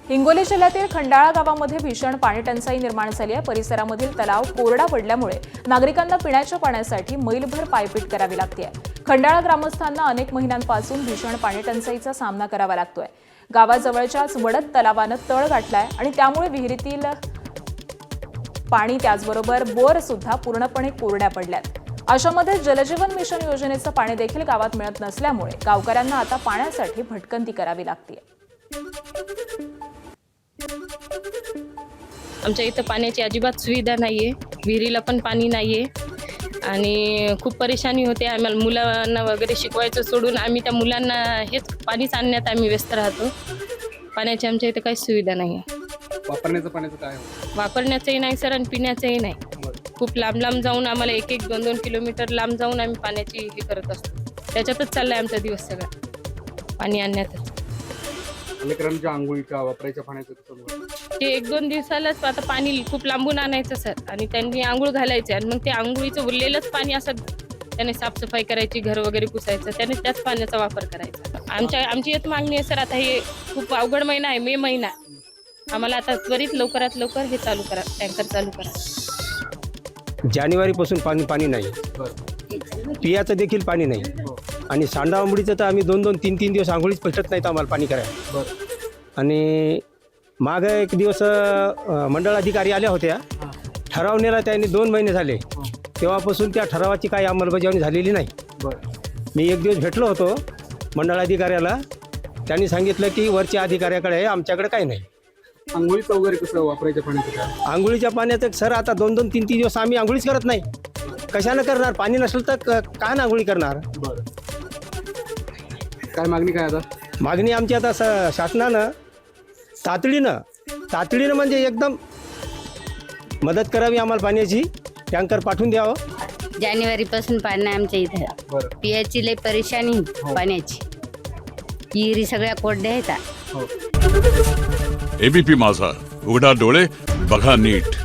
हिंगोली जिल्ह्यातील खंडाळा गावामध्ये भीषण पाणी टंचाई निर्माण झाली आहे। परिसरामधील तलाव कोरडा पडल्यामुळे नागरिकांना पिण्याच्या पाण्यासाठी मैलभर पायपीट करावी लागते। खंडाळा ग्रामस्थांना अनेक महिन्यांपासून भीषण पाणी टंचाईचा सामना करावा लागतोय। गावाजवळच्याच वडद तलावानं तळ गाठलाय आणि त्यामुळे विहिरीतील पाणी त्याचबरोबर बोर सुद्धा पूर्णपणे कोरड्या पडल्यात। अशामध्ये जलजीवन मिशन योजनेचं पाणी देखील गावात मिळत नसल्यामुळे गावकऱ्यांना आता पाण्यासाठी भटकंती करावी लागते। आमच्या इथं पाण्याची अजिबात सुविधा नाहीये, विहिरीला पण पाणी नाहीये आणि खूप परेशानी होते। आम्हाला मुलांना वगैरे शिकवायचं सोडून आम्ही त्या मुलांना हेच पाणीच आणण्यात आम्ही व्यस्त राहतो। पाण्याची आमच्या इथं काहीच सुविधा नाही आहे। वापरण्याचं पाण्याचं काय? वापरण्याचंही नाही सर आणि पिण्याचंही नाही। खूप लांब लांब जाऊन आम्हाला 1-1, 2-2 किलोमीटर लांब जाऊन आम्ही पाण्याची हे करत असतो। त्याच्यातच चाललाय आमचा दिवस सगळा, पाणी आणण्यातच। लेकरांच्या आंघोळीच्या वापरायच्या पाण्याचं कसं होतं? ते 1-2 दिवसालाच आता पाणी खूप लांबून आणायचं सर आणि त्यांनी आंघोळ घालायचे आणि मग ते आंघोळीचं उरलेलंच पाणी असं त्याने साफसफाई करायची, घर वगैरे पुसायचं, त्याने त्याच पाण्याचा वापर करायचा। आमची एक मागणी आहे सर, आता हे खूप अवघड महिना आहे, मे महिना, आम्हाला आता त्वरित लवकरात लवकर हे चालू करा, टँकर चालू करा। जानेवारीपासून पाणी नाही, पियाचं देखील पाणी नाही आणि सांडावंबडीचं तर आम्ही 2-2, 3-3 दिवस आंघोळीच भेटत नाहीत आम्हाला पाणी करायला। आणि मागं एक दिवस मंडळ अधिकारी आल्या होत्या, ठराव नेला त्यांनी, 2 महिने झाले, तेव्हापासून त्या ठरावाची काही अंमलबजावणी झालेली नाही। मी एक दिवस भेटलो होतो मंडळ अधिकाऱ्याला, त्यांनी सांगितलं की वरच्या अधिकाऱ्याकडे आहे, आमच्याकडे काही नाही। आंघोळीचं वगैरे कसं वापरायच्या पाण्याचं काय? आंघोळीच्या पाण्याचं सर आता 2-2, 3-3 दिवस आम्ही आंघोळीच करत नाही। कशानं करणार? पाणी नसेल तर काय आंघोळी करणार? काय मागणी काय आता? मागणी आमची आता शासनानं तातडीनं म्हणजे एकदम मदत करावी आम्हाला, पाण्याची टँकर पाठवून द्यावं। जानेवारीपासून पाणी नाही आमच्या इथं, पियाची लई परेशानी पाण्याची, विहिरी सगळ्या कोरड्या आहेत। एबीपी माझा, उघडा डोळे बघा नीट।